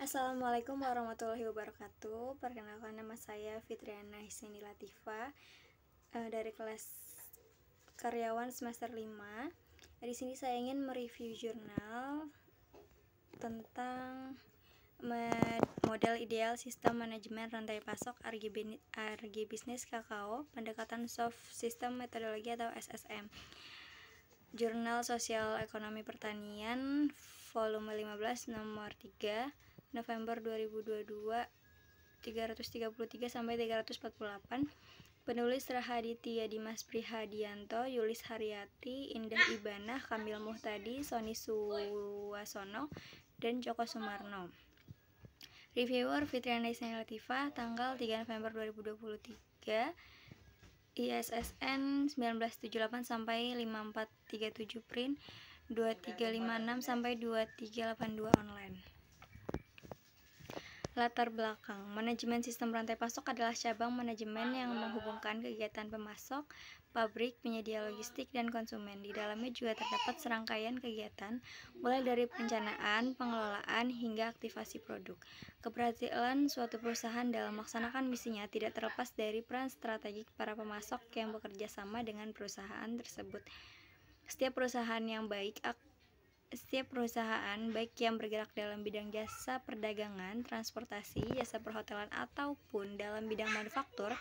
Assalamualaikum warahmatullahi wabarakatuh. Perkenalkan, nama saya Fitriana Hisni Latifah dari kelas karyawan semester 5. Di sini saya ingin mereview jurnal tentang model ideal sistem manajemen rantai pasok RG Bisnis Kakao, pendekatan soft system metodologi atau SSM. Jurnal Sosial Ekonomi Pertanian volume 15 nomor 3 November 2022 333 sampai 348. Penulis Rahaditya Dimas Prihadianto, Yulis Haryati, Indah Ibanah, Kamil Muhtadi, Sony Suwasono, dan Joko Sumarno. Reviewer Fitriana Hisni Latifah, tanggal 3 November 2023, ISSN 1978 sampai 5437 print, 2356 sampai 2382 online. Latar belakang, manajemen sistem rantai pasok adalah cabang manajemen yang menghubungkan kegiatan pemasok, pabrik, penyedia logistik, dan konsumen. Di dalamnya juga terdapat serangkaian kegiatan, mulai dari perencanaan, pengelolaan, hingga aktivasi produk. Keberhasilan suatu perusahaan dalam melaksanakan misinya tidak terlepas dari peran strategik para pemasok yang bekerja sama dengan perusahaan tersebut. Setiap perusahaan baik yang bergerak dalam bidang jasa perdagangan, transportasi, jasa perhotelan, ataupun dalam bidang manufaktur,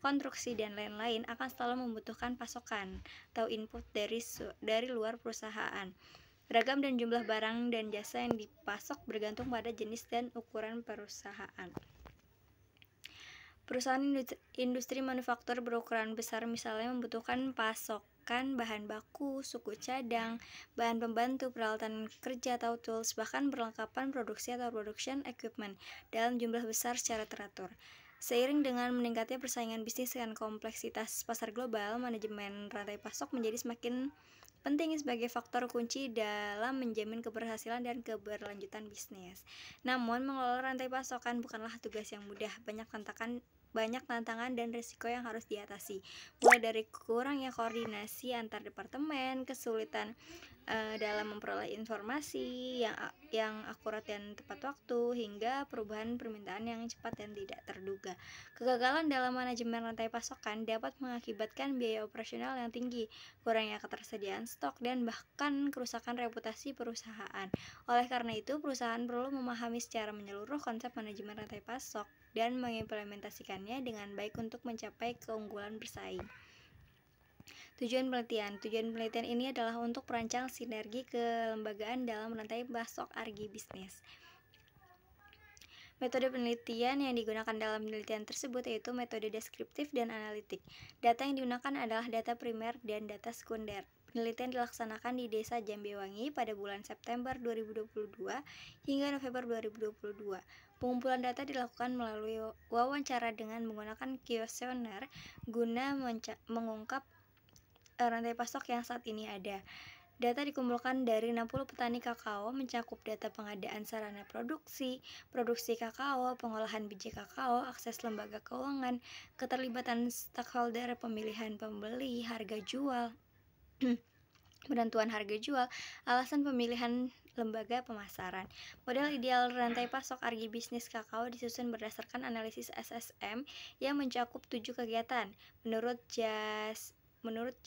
konstruksi, dan lain-lain akan selalu membutuhkan pasokan atau input dari luar perusahaan. Ragam dan jumlah barang dan jasa yang dipasok bergantung pada jenis dan ukuran perusahaan. Perusahaan industri manufaktur berukuran besar misalnya membutuhkan pasokan bahan baku, suku cadang, bahan pembantu, peralatan kerja atau tools, bahkan perlengkapan produksi atau production equipment dalam jumlah besar secara teratur. Seiring dengan meningkatnya persaingan bisnis dan kompleksitas pasar global, manajemen rantai pasok menjadi semakin penting sebagai faktor kunci dalam menjamin keberhasilan dan keberlanjutan bisnis. Namun, mengelola rantai pasokan bukanlah tugas yang mudah. Banyak tantangan dan risiko yang harus diatasi, mulai dari kurangnya koordinasi antar departemen, kesulitan dalam memperoleh informasi yang akurat dan tepat waktu, hingga perubahan permintaan yang cepat dan tidak terduga. Kegagalan dalam manajemen rantai pasokan dapat mengakibatkan biaya operasional yang tinggi, kurangnya ketersediaan stok, dan bahkan kerusakan reputasi perusahaan. Oleh karena itu, perusahaan perlu memahami secara menyeluruh konsep manajemen rantai pasok dan mengimplementasikannya dengan baik untuk mencapai keunggulan bersaing. Tujuan penelitian ini adalah untuk merancang sinergi kelembagaan dalam rantai pasok RG bisnis. Metode penelitian yang digunakan dalam penelitian tersebut yaitu metode deskriptif dan analitik. Data yang digunakan adalah data primer dan data sekunder. Penelitian dilaksanakan di Desa Jambewangi pada bulan September 2022 hingga November 2022. Pengumpulan data dilakukan melalui wawancara dengan menggunakan kuesioner guna mengungkap rantai pasok yang saat ini ada. Data dikumpulkan dari 60 petani kakao, mencakup data pengadaan sarana produksi kakao, pengolahan biji kakao, akses lembaga keuangan, keterlibatan stakeholder, pemilihan pembeli, harga jual, penentuan harga jual, alasan pemilihan lembaga pemasaran. Model ideal rantai pasok RG bisnis kakao disusun berdasarkan analisis SSM yang mencakup 7 kegiatan menurut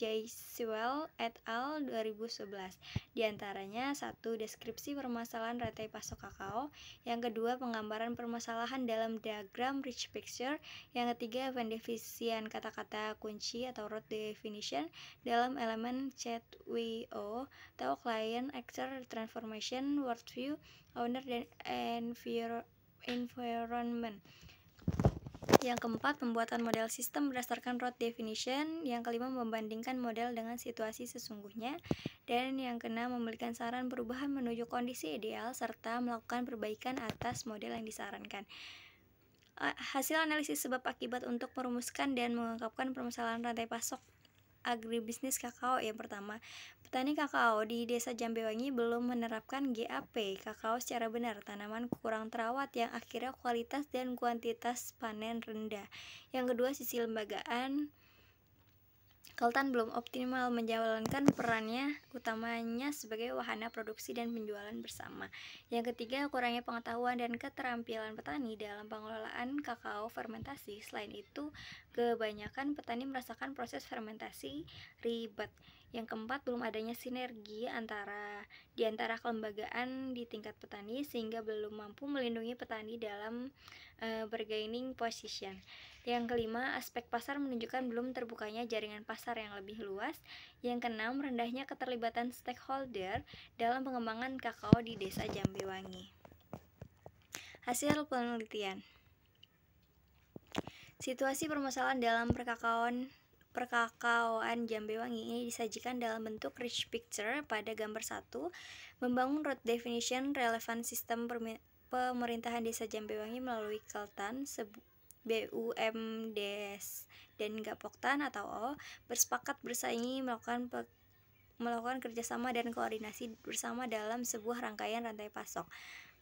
Jaiswell et al. 2011. Di antaranya 1. Deskripsi permasalahan rantai pasok kakao. Yang kedua, penggambaran permasalahan dalam diagram rich picture. Yang ketiga, pendefinisian kata-kata kunci atau root definition dalam elemen CHWO atau Client Actor Transformation, Worldview, Owner, dan Environment. Yang keempat, pembuatan model sistem berdasarkan root definition. Yang kelima, membandingkan model dengan situasi sesungguhnya. Dan yang keenam, memberikan saran perubahan menuju kondisi ideal serta melakukan perbaikan atas model yang disarankan. Hasil analisis sebab akibat untuk merumuskan dan mengungkapkan permasalahan rantai pasok agribisnis kakao. Yang pertama, petani kakao di Desa Jambewangi belum menerapkan GAP kakao secara benar. Tanaman kurang terawat yang akhirnya kualitas dan kuantitas panen rendah. Yang kedua, sisi lembagaan. Keultan belum optimal menjalankan perannya utamanya sebagai wahana produksi dan penjualan bersama. Yang ketiga, kurangnya pengetahuan dan keterampilan petani dalam pengelolaan kakao fermentasi. Selain itu, kebanyakan petani merasakan proses fermentasi ribet. Yang keempat, belum adanya sinergi di antara kelembagaan di tingkat petani sehingga belum mampu melindungi petani dalam bargaining position. Yang kelima, aspek pasar menunjukkan belum terbukanya jaringan pasar yang lebih luas. Yang keenam, rendahnya keterlibatan stakeholder dalam pengembangan kakao di Desa Jambewangi. Hasil penelitian. Situasi permasalahan dalam perkakaoan Jambewangi ini disajikan dalam bentuk rich picture pada gambar 1. Membangun road definition relevan sistem pemerintahan Desa Jambewangi melalui Keultan, BUMDes dan Gapoktan atau O bersepakat bersaing melakukan kerjasama dan koordinasi bersama dalam sebuah rangkaian rantai pasok.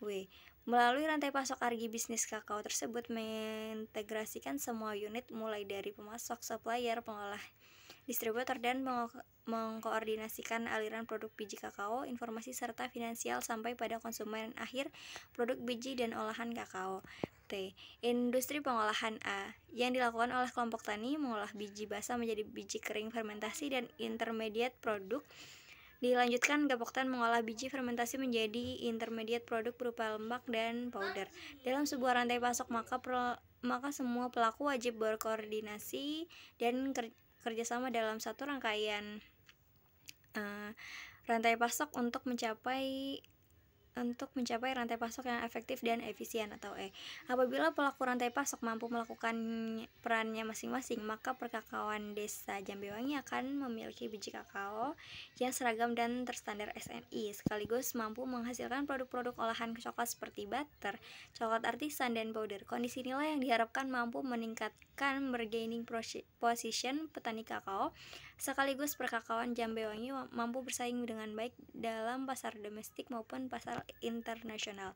W. Melalui rantai pasok agribisnis kakao tersebut mengintegrasikan semua unit mulai dari pemasok, supplier, pengolah, distributor, dan mengkoordinasikan aliran produk biji kakao, informasi serta finansial sampai pada konsumen akhir produk biji dan olahan kakao. T. Industri pengolahan A. Yang dilakukan oleh kelompok tani mengolah biji basah menjadi biji kering fermentasi dan intermediate produk. Dilanjutkan, Gapoktan mengolah biji fermentasi menjadi intermediate produk berupa lemak dan powder. Dalam sebuah rantai pasok, maka semua pelaku wajib berkoordinasi dan kerjasama dalam satu rangkaian rantai pasok untuk mencapai rantai pasok yang efektif dan efisien atau E. Apabila pelaku rantai pasok mampu melakukan perannya masing-masing, maka perkakaoan Desa Jambewangi akan memiliki biji kakao yang seragam dan terstandar SNI, sekaligus mampu menghasilkan produk-produk olahan coklat seperti butter, coklat artisan, dan powder. Kondisi inilah yang diharapkan mampu meningkatkan bargaining position petani kakao, sekaligus perkakaoan Jambewangi mampu bersaing dengan baik dalam pasar domestik maupun pasar internasional.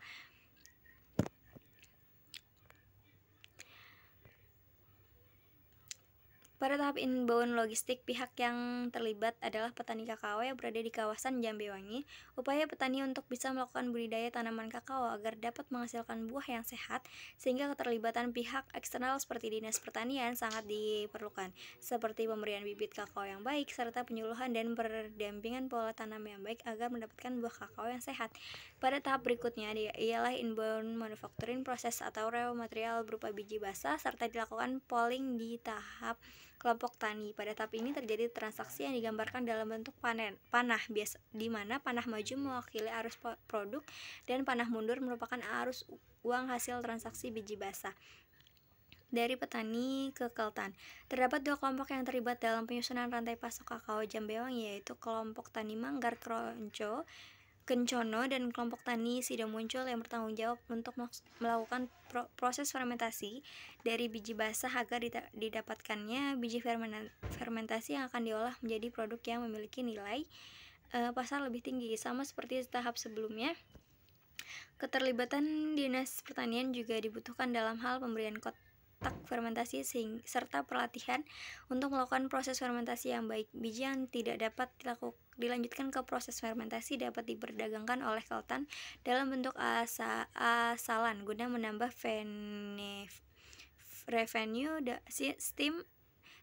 Pada tahap inbound logistik, pihak yang terlibat adalah petani kakao yang berada di kawasan Jambewangi. Upaya petani untuk bisa melakukan budidaya tanaman kakao agar dapat menghasilkan buah yang sehat, sehingga keterlibatan pihak eksternal seperti Dinas Pertanian sangat diperlukan, seperti pemberian bibit kakao yang baik, serta penyuluhan dan pendampingan pola tanam yang baik agar mendapatkan buah kakao yang sehat. Pada tahap berikutnya ialah inbound manufacturing proses atau raw material berupa biji basah, serta dilakukan polling di tahap kelompok tani. Pada tahap ini terjadi transaksi yang digambarkan dalam bentuk panah biasa, di mana panah maju mewakili arus produk dan panah mundur merupakan arus uang hasil transaksi biji basah dari petani ke Keultan. Terdapat dua kelompok yang terlibat dalam penyusunan rantai pasok kakao Jambewangi, yaitu kelompok tani Manggar Kencono dan kelompok tani Sido Muncul yang bertanggung jawab untuk melakukan proses fermentasi dari biji basah agar didapatkannya biji fermentasi yang akan diolah menjadi produk yang memiliki nilai pasar lebih tinggi. Sama seperti tahap sebelumnya, keterlibatan Dinas Pertanian juga dibutuhkan dalam hal pemberian kotak fermentasi serta pelatihan untuk melakukan proses fermentasi yang baik. Biji yang tidak dapat dilanjutkan ke proses fermentasi dapat diperdagangkan oleh Keultan dalam bentuk asalan guna menambah revenue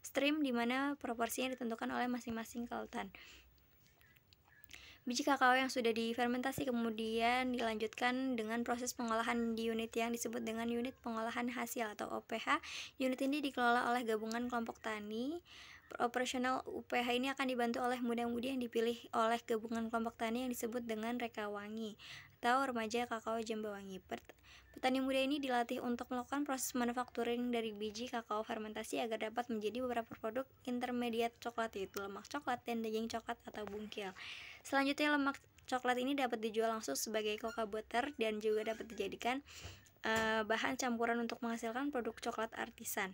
stream di mana proporsinya ditentukan oleh masing-masing Keultan. Biji kakao yang sudah difermentasi kemudian dilanjutkan dengan proses pengolahan di unit yang disebut dengan unit pengolahan hasil atau OPH. Unit ini dikelola oleh gabungan kelompok tani. Operasional UPH ini akan dibantu oleh muda-mudi yang dipilih oleh gabungan kelompok tani yang disebut dengan Rekawangi atau Remaja Kakao Jambewangi. Petani muda ini dilatih untuk melakukan proses manufacturing dari biji kakao fermentasi agar dapat menjadi beberapa produk intermediate coklat, yaitu lemak coklat dan daging coklat atau bungkil. Selanjutnya, lemak coklat ini dapat dijual langsung sebagai cocoa butter dan juga dapat dijadikan bahan campuran untuk menghasilkan produk coklat artisan.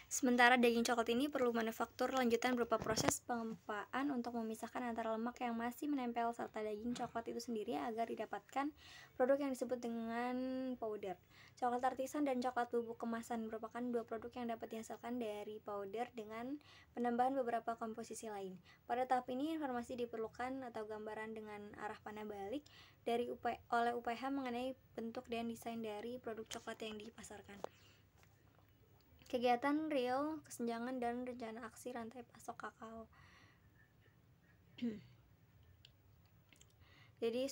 Sementara daging coklat ini perlu manufaktur lanjutan berupa proses pengempaan untuk memisahkan antara lemak yang masih menempel serta daging coklat itu sendiri agar didapatkan produk yang disebut dengan powder. Coklat artisan dan coklat bubuk kemasan merupakan dua produk yang dapat dihasilkan dari powder dengan penambahan beberapa komposisi lain. Pada tahap ini, informasi diperlukan atau gambaran dengan arah panah balik oleh UPH mengenai bentuk dan desain dari produk coklat yang dipasarkan. Kegiatan real, kesenjangan, dan rencana aksi rantai pasok kakao. Jadi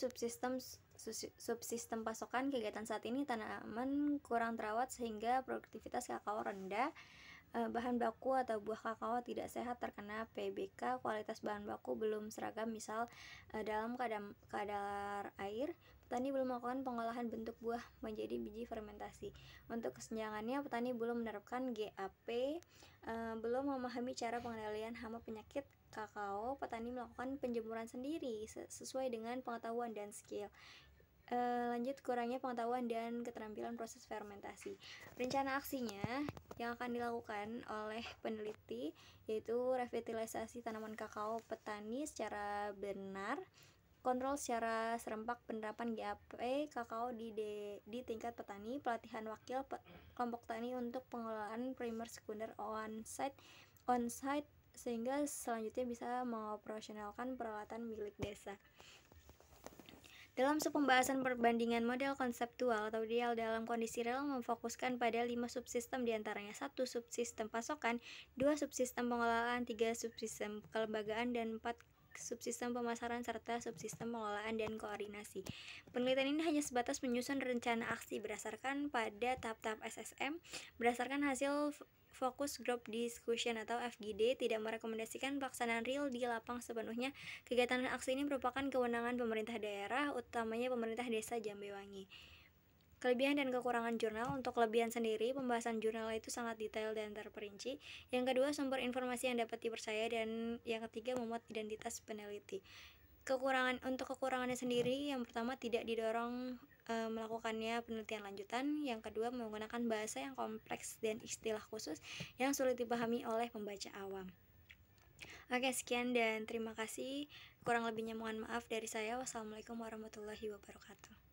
subsistem pasokan kegiatan saat ini tanaman kurang terawat sehingga produktivitas kakao rendah. Bahan baku atau buah kakao tidak sehat terkena PBK, kualitas bahan baku belum seragam, misal dalam kadar air, petani belum melakukan pengolahan bentuk buah menjadi biji fermentasi. Untuk kesenjangannya, petani belum menerapkan GAP, belum memahami cara pengendalian hama penyakit kakao, petani melakukan penjemuran sendiri sesuai dengan pengetahuan dan skill. Lanjut, kurangnya pengetahuan dan keterampilan proses fermentasi. Rencana aksinya yang akan dilakukan oleh peneliti yaitu revitalisasi tanaman kakao petani secara benar, kontrol secara serempak penerapan GAP kakao di tingkat petani, pelatihan wakil kelompok tani untuk pengelolaan primer sekunder on-site sehingga selanjutnya bisa mengoperasionalkan peralatan milik desa. Dalam pembahasan perbandingan model konseptual atau ideal dalam kondisi real memfokuskan pada 5 subsistem diantaranya 1 subsistem pasokan, 2 subsistem pengelolaan, 3 subsistem kelembagaan, dan 4 subsistem pemasaran serta subsistem pengelolaan dan koordinasi. Penelitian ini hanya sebatas menyusun rencana aksi berdasarkan pada tahap-tahap SSM berdasarkan hasil Focus Group Discussion atau FGD, tidak merekomendasikan pelaksanaan real di lapang sepenuhnya. Kegiatan aksi ini merupakan kewenangan pemerintah daerah, utamanya pemerintah desa Jambewangi. Kelebihan dan kekurangan jurnal. Untuk kelebihan sendiri, pembahasan jurnal itu sangat detail dan terperinci. Yang kedua, sumber informasi yang dapat dipercaya, dan yang ketiga, memuat identitas peneliti. Untuk kekurangannya sendiri, yang pertama, tidak didorong melakukannya penelitian lanjutan. Yang kedua, menggunakan bahasa yang kompleks dan istilah khusus yang sulit dipahami oleh pembaca awam. Oke, sekian dan terima kasih. Kurang lebihnya mohon maaf dari saya. Wassalamualaikum warahmatullahi wabarakatuh.